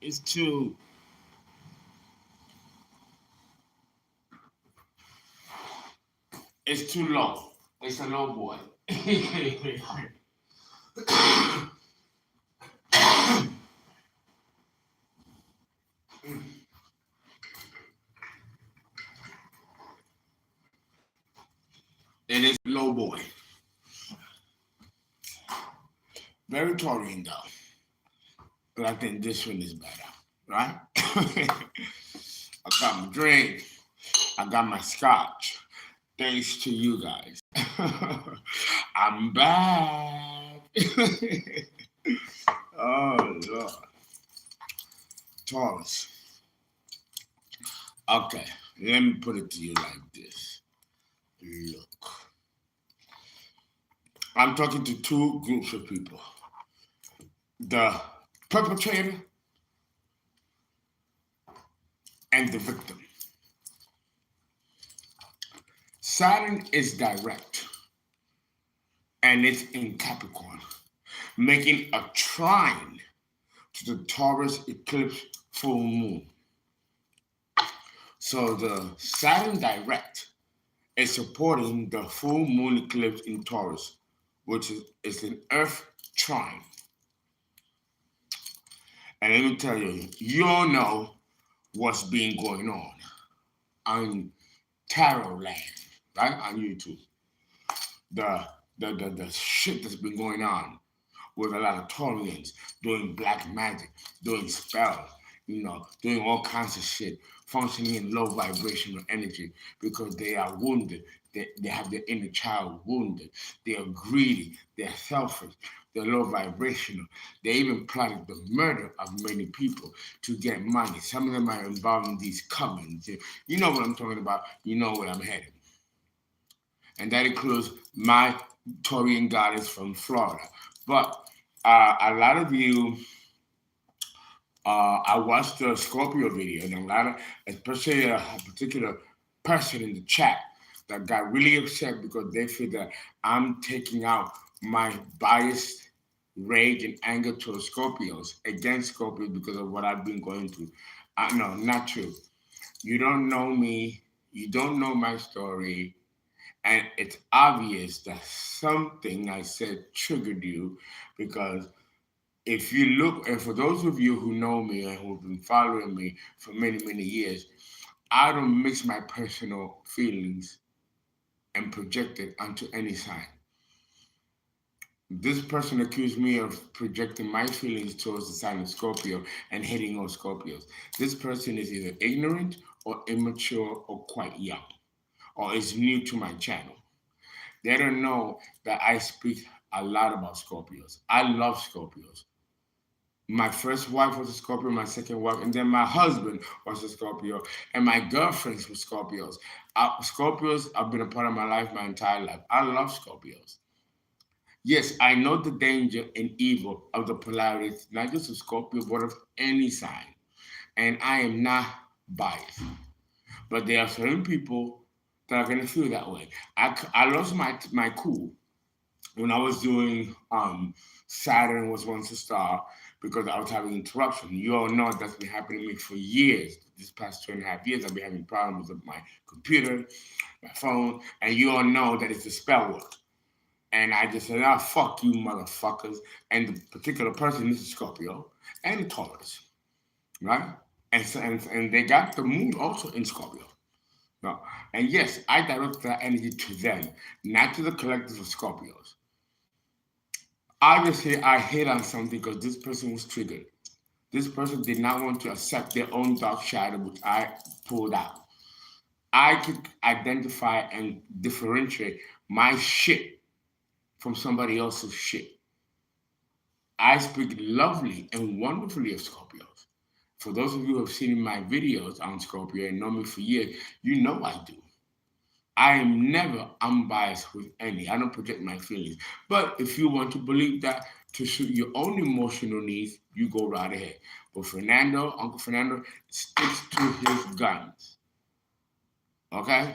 It's too. It's too low. It's a low boy. It is low boy. Very Taurian though. But I think this one is better, right? I got my drink. I got my scotch. Thanks to you guys. I'm back. Oh, Lord. Taurus. Okay, let me put it to you like this. Look. I'm talking to two groups of people. The perpetrator and the victim. Saturn is direct and it's in Capricorn, making a trine to the Taurus eclipse full moon. So the Saturn direct is supporting the full moon eclipse in Taurus, which is an Earth trine. And let me tell you, you all know what's been going on tarot land, right? On YouTube. The shit that's been going on with a lot of Taurians doing black magic, doing spells, doing all kinds of shit, functioning in low vibrational energy because they are wounded. They have their inner child wounded. They are greedy. They're selfish. They're low vibrational. They even plotted the murder of many people to get money. Some of them are involved in these covens. You know what I'm talking about. You know where I'm headed. And that includes my Taurian goddess from Florida. But a lot of you, I watched the Scorpio video, and a lot of, especially a particular person in the chat that got really upset because they feel that I'm taking out my biased rage and anger towards Scorpios, against Scorpios because of what I've been going through. No, not true. You don't know me. You don't know my story. And it's obvious that something I said triggered you because if you look, and for those of you who know me and who've been following me for many, many years, I don't mix my personal feelings and project it onto any sign. This person accused me of projecting my feelings towards the sign of Scorpio and hating on Scorpios. This person is either ignorant or immature or quite young, or is new to my channel. They don't know that I speak a lot about Scorpios. I love Scorpios. My first wife was a Scorpio, my second wife, and then my husband was a Scorpio, and my girlfriends were Scorpios. Scorpios have been a part of my life my entire life. I love Scorpios. Yes, I know the danger and evil of the polarities, not just of Scorpio, but of any sign. And I am not biased. But there are certain people that are going to feel that way. I lost my cool when I was doing Saturn Was Once a Star because I was having interruption. You all know that's been happening to me for years. This past 2.5 years, I've been having problems with my computer, my phone, and you all know that it's a spell work. And I just said, fuck you, motherfuckers. And the particular person is a Scorpio and a Taurus, right? And they got the moon also in Scorpio. No. And yes, I direct that energy to them, not to the collective of Scorpios. Obviously, I hit on something because this person was triggered. This person did not want to accept their own dark shadow, which I pulled out. I could identify and differentiate my shit from somebody else's shit. I speak lovely and wonderfully of Scorpios. For those of you who have seen my videos on Scorpio and know me for years, you know I do. I am never unbiased with any. I don't project my feelings. But if you want to believe that to suit your own emotional needs, you go right ahead. But Uncle Fernando, sticks to his guns. Okay?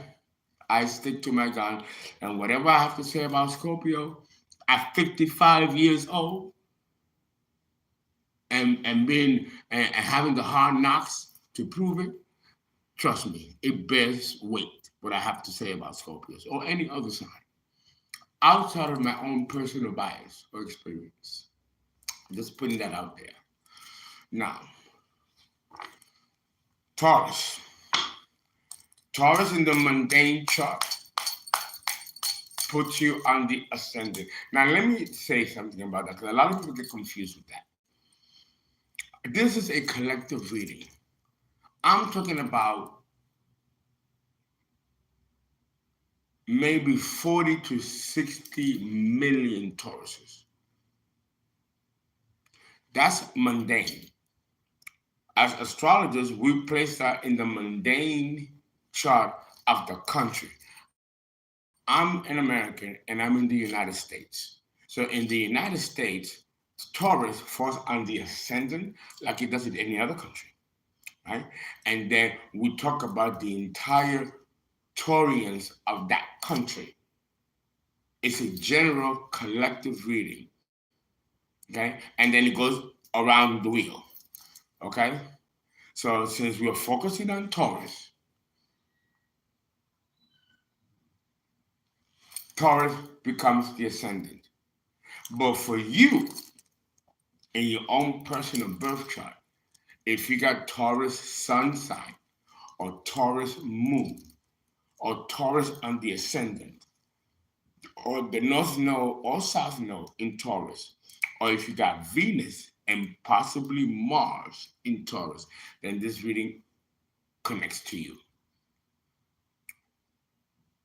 I stick to my gun, and whatever I have to say about Scorpio at 55 years old, and being and having the hard knocks to prove it, trust me, it bears weight. What I have to say about Scorpios or any other sign, outside of my own personal bias or experience. Just putting that out there. Now, Taurus. Taurus in the mundane chart puts you on the ascendant. Now, let me say something about that because a lot of people get confused with that. This is a collective reading. I'm talking about maybe 40 to 60 million Tauruses. That's mundane. As astrologers, we place that in the mundane chart of the country. I'm an American and I'm in the United States. So in the United States, Taurus falls on the ascendant like it does in any other country, right? And then we talk about the entire Taurians of that country. It's a general collective reading, okay? And then it goes around the wheel, okay? So since we're focusing on Taurus, Taurus becomes the ascendant. But for you, in your own personal birth chart, if you got Taurus sun sign, or Taurus moon, or Taurus on the ascendant, or the North Node or South Node in Taurus, or if you got Venus and possibly Mars in Taurus, then this reading connects to you.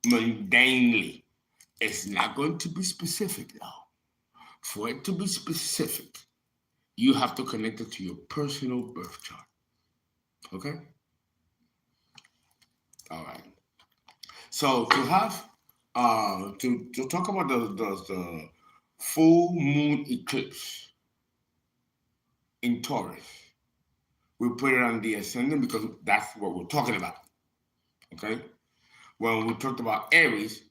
Mundanely, it's not going to be specific though. For it to be specific, you have to connect it to your personal birth chart. Okay? All right. So to have to talk about the full moon eclipse in Taurus, we put it on the ascendant because that's what we're talking about. Okay? When we talked about Aries,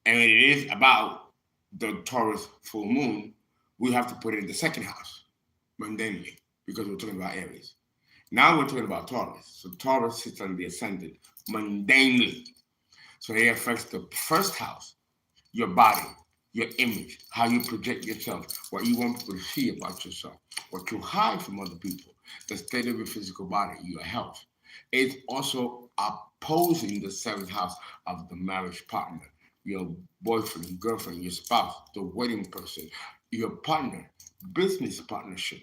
and it is about the Taurus full moon, we have to put it in the second house, mundanely, because we're talking about Aries. Now we're talking about Taurus. So Taurus sits on the ascendant, mundanely. So it affects the first house, your body, your image, how you project yourself, what you want people to see about yourself, what you hide from other people, the state of your physical body, your health. It's also opposing the seventh house of the marriage partner, your boyfriend, girlfriend, your spouse, the wedding person, your partner, business partnership,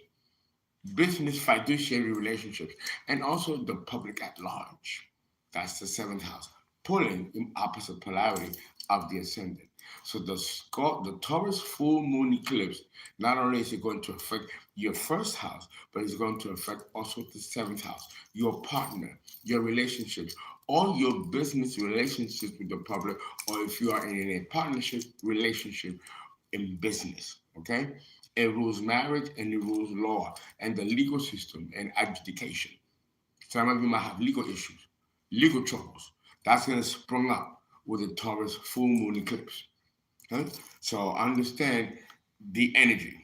business fiduciary relationships, and also the public at large. That's the seventh house, pulling in opposite polarity of the ascendant. So the Taurus full moon eclipse, not only is it going to affect your first house, but it's going to affect also the seventh house, your partner, your relationships, or your business relationships with the public, or if you are in a partnership relationship in business, okay? It rules marriage and it rules law and the legal system and adjudication. Some of you might have legal issues, legal troubles. That's going to sprung up with the Taurus full moon eclipse. Okay? So understand the energy.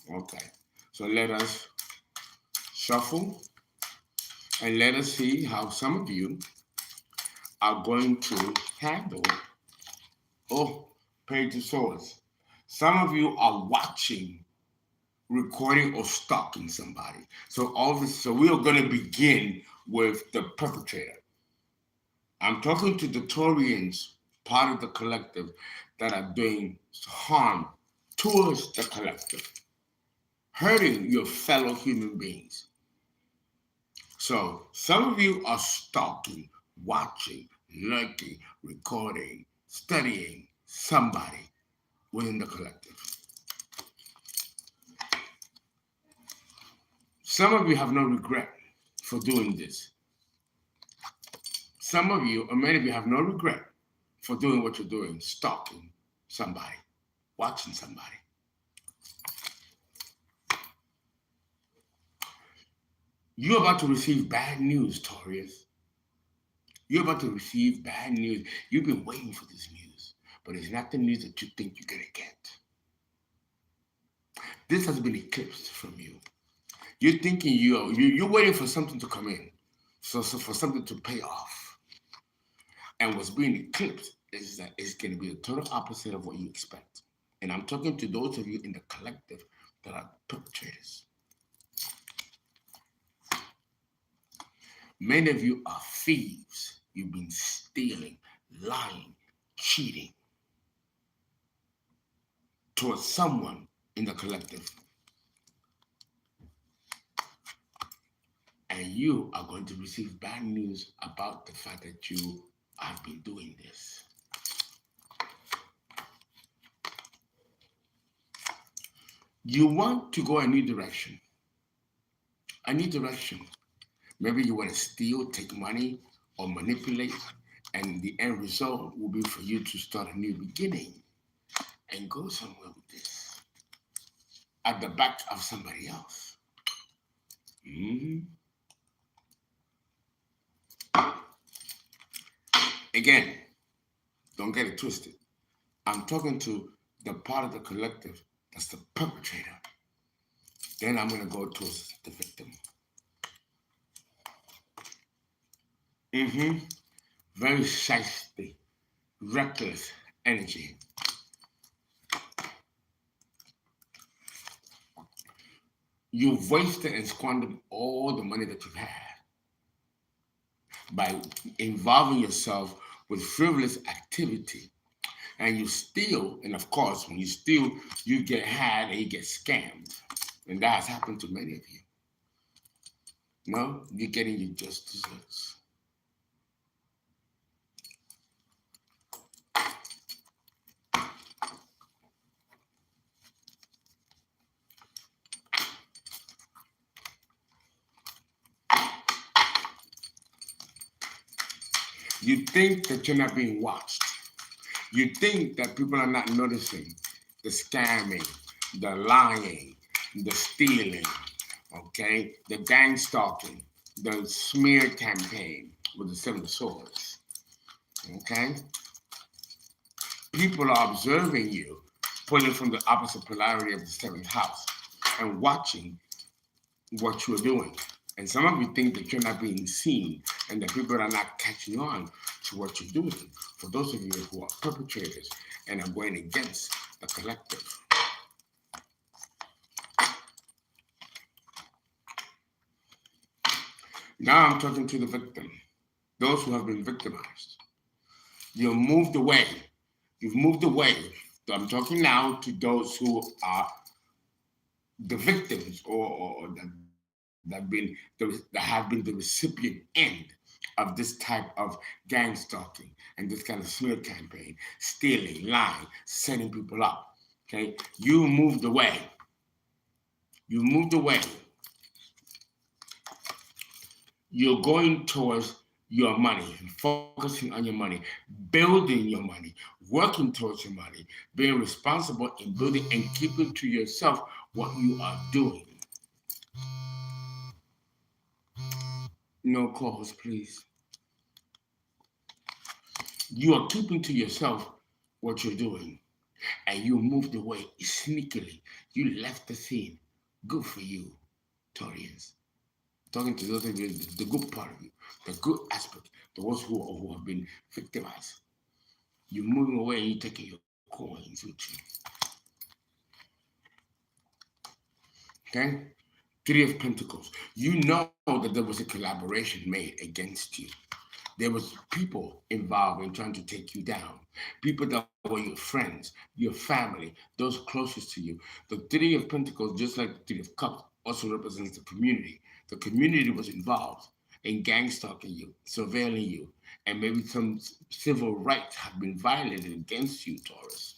Okay. So let us shuffle and let us see how some of you are going to handle, Page of Swords. Some of you are watching, recording, or stalking somebody. So so we are going to begin with the perpetrator. I'm talking to the Taurians, part of the collective, that are doing harm towards the collective, hurting your fellow human beings. So some of you are stalking, watching, lurking, recording, studying somebody within the collective. Some of you have no regret for doing this. Some of you, or many of you, have no regret for doing what you're doing, stalking somebody, watching somebody. You're about to receive bad news, Taurus. You're about to receive bad news. You've been waiting for this news, but it's not the news that you think you're going to get. This has been eclipsed from you. You're thinking you're waiting for something to come in, so for something to pay off. And what's being eclipsed is that it's going to be the total opposite of what you expect. And I'm talking to those of you in the collective that are perpetrators. Many of you are thieves. You've been stealing, lying, cheating towards someone in the collective. And you are going to receive bad news about the fact that you have been doing this. You want to go a new direction. A new direction. Maybe you want to steal, take money, or manipulate, and the end result will be for you to start a new beginning and go somewhere with this at the back of somebody else. Again, don't get it twisted. I'm talking to the part of the collective that's the perpetrator. Then I'm going to go towards the victim. Very shiesty, reckless energy. You've wasted and squandered all the money that you've had by involving yourself with frivolous activity. And you steal, and of course, when you steal, you get had and you get scammed. And that has happened to many of you. No, you're getting your just desserts. You think that you're not being watched. You think that people are not noticing the scamming, the lying, the stealing, okay, the gang stalking, the smear campaign with the 7 of Swords, okay? People are observing you, pulling from the opposite polarity of the 7th house and watching what you're doing. And some of you think that you're not being seen and that people are not catching on to what you're doing. For those of you who are perpetrators and are going against the collective. Now I'm talking to the victim, those who have been victimized. You've moved away. You've moved away. So I'm talking now to those who are the victims or that have been the recipient end of this type of gang stalking and this kind of smear campaign, stealing, lying, setting people up. Okay, you moved away. You moved away. You're going towards your money, focusing on your money, building your money, working towards your money, being responsible in building and keeping to yourself what you are doing. No calls, please. You are keeping to yourself what you're doing, and you moved away sneakily. You left the scene. Good for you, Taurians. Talking to those of you, the good part of you, the good aspect, the ones who have been victimized. You're moving away and you're taking your coins with you. Okay? 3 of Pentacles. You know that there was a collaboration made against you. There was people involved in trying to take you down. People that were your friends, your family, those closest to you. The 3 of Pentacles, just like the 3 of Cups, also represents the community. The community was involved in gang stalking you, surveilling you, and maybe some civil rights have been violated against you, Taurus.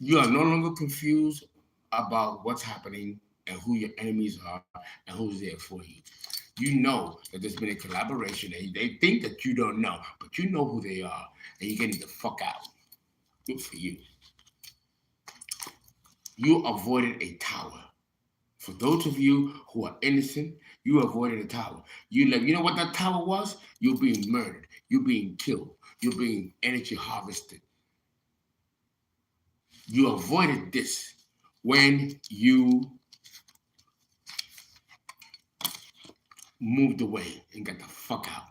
You are no longer confused about what's happening and who your enemies are and who's there for you. You know that there's been a collaboration and they think that you don't know, but you know who they are and you're getting the fuck out. Good for you. You avoided a tower. For those of you who are innocent, You avoided the tower. You left. You know what that tower was? You're being murdered. You're being killed. You're being energy harvested. You avoided this when you moved away and got the fuck out.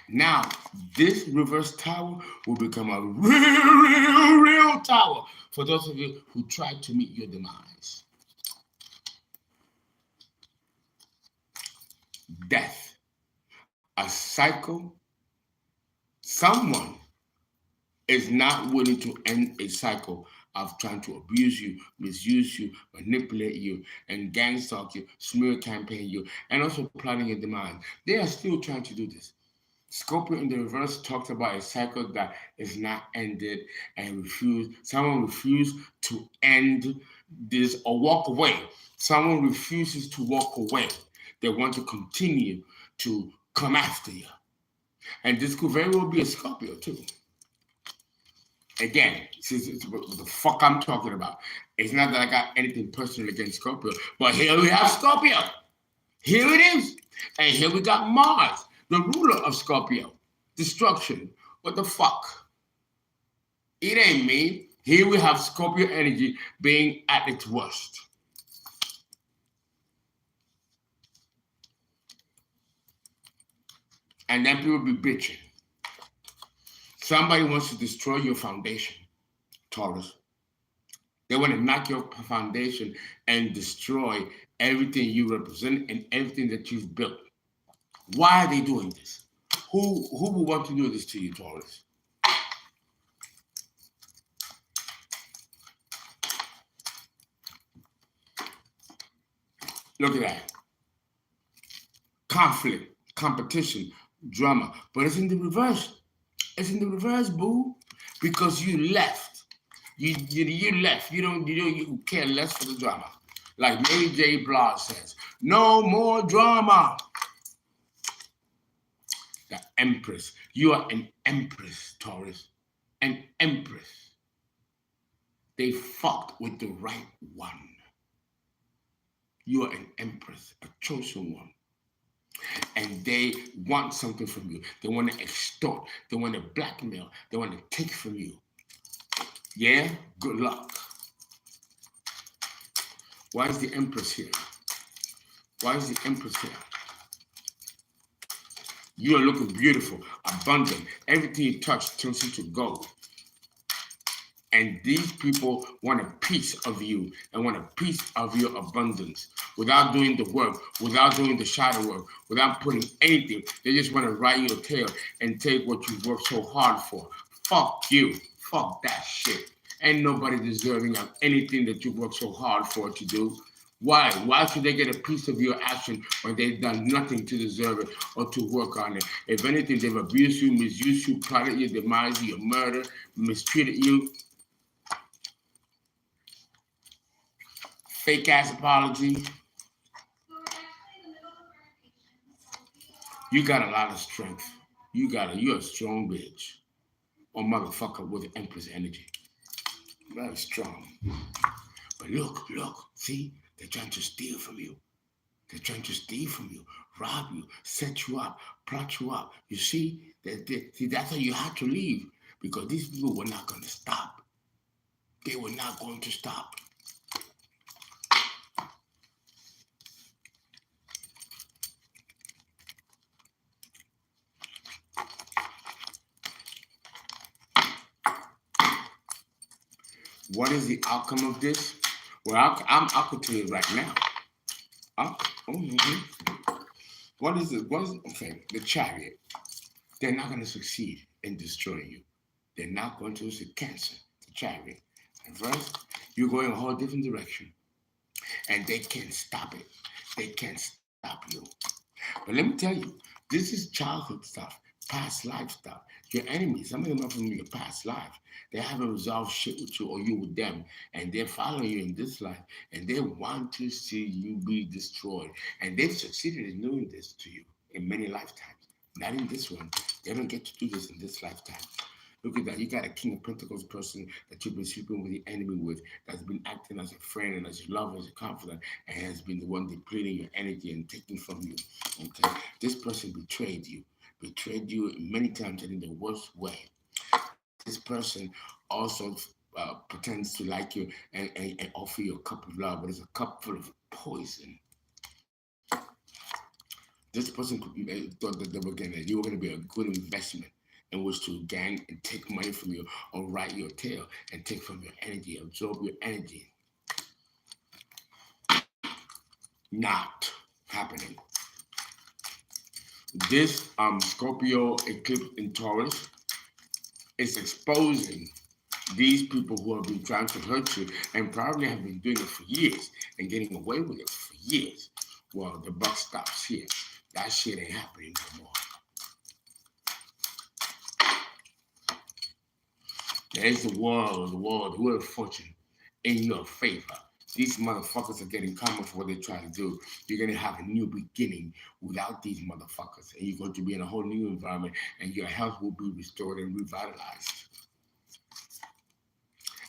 Now, this reverse tower will become a real tower for those of you who tried to meet your demise. Death, a cycle. Someone is not willing to end a cycle of trying to abuse you, misuse you, manipulate you, and gang stalk you, smear campaign you, and also plotting your demise. They are still trying to do this. Scorpio in the reverse talks about a cycle that is not ended and someone refused to end this or walk away. Someone refuses to walk away. They want to continue to come after you. And this could very well be a Scorpio too. Again, it's what the fuck I'm talking about. It's not that I got anything personal against Scorpio, but here we have Scorpio. Here it is. And here we got Mars, the ruler of Scorpio. Destruction. What the fuck? It ain't me. Here we have Scorpio energy being at its worst. And then people be bitching. Somebody wants to destroy your foundation, Taurus. They want to knock your foundation and destroy everything you represent and everything that you've built. Why are they doing this? Who would want to do this to you, Taurus? Look at that. Conflict, competition, drama. But it's in the reverse. It's in the reverse, boo. Because you left. You left. You care less for the drama. Like Mary J. Blige says, no more drama. The Empress. You are an Empress, Taurus. An Empress. They fucked with the right one. You are an Empress, a chosen one. And they want something from you. They want to extort. They want to blackmail. They want to take from you. Yeah? Good luck. Why is the Empress here? Why is the Empress here? You are looking beautiful, abundant. Everything you touch turns into gold. And these people want a piece of you and want a piece of your abundance without doing the work, without doing the shadow work, without putting anything. They just want to ride you the tail and take what you've worked so hard for. Fuck you. Fuck that shit. Ain't nobody deserving of anything that you've worked so hard for to do. Why? Why should they get a piece of your action when they've done nothing to deserve it or to work on it? If anything, they've abused you, misused you, plotted your demise, your murder, mistreated you. Fake ass apology. You got a lot of strength. You're a strong bitch. Or motherfucker with Empress energy. Very strong. But look, see? They're trying to steal from you. They're trying to steal from you, rob you, set you up, plot you up. You see, that's how you had to leave because these people were not going to stop. They were not going to stop. What is the outcome of this? Well, I'll tell you right now. What is it? Okay, the Chariot. They're not going to succeed in destroying you. They're not going to see Cancer, the Chariot. And first, you're going a whole different direction. And they can't stop it. They can't stop you. But let me tell you, this is childhood stuff, past life stuff. Your enemies, some of them are from your past life. They haven't resolved shit with you or you with them. And they're following you in this life. And they want to see you be destroyed. And they've succeeded in doing this to you in many lifetimes. Not in this one. They don't get to do this in this lifetime. Look at that. You got a King of Pentacles person that you've been sleeping with the enemy with, that's been acting as a friend and as your lover, as a confidant, and has been the one depleting your energy and taking from you. Okay? This person betrayed you many times and in the worst way. This person also pretends to like you and offer you a cup of love, but it's a cup full of poison. This person thought that you were gonna be a good investment in which to gain and take money from you or write your tail and take from your energy, absorb your energy. Not happening. This Scorpio eclipse in Taurus is exposing these people who have been trying to hurt you and probably have been doing it for years and getting away with it for years. Well, the buck stops here. That shit ain't happening no more. There's the wheel of fortune in your favor. These motherfuckers are getting karma for what they try to do. You're gonna have a new beginning without these motherfuckers, and you're going to be in a whole new environment, and your health will be restored and revitalized.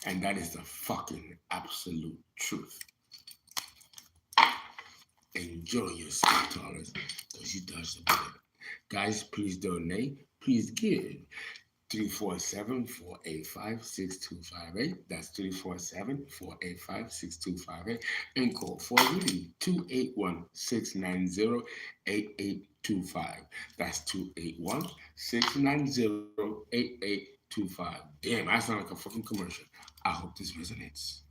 And that is the fucking absolute truth. Enjoy yourself, Taurus, because you dodged a bullet. Guys, please donate. Please give. 347-485-6258. That's 347-485-6258. And call for a reading 281-690-8825. That's 281-690-8825. Damn, I sound like a fucking commercial. I hope this resonates.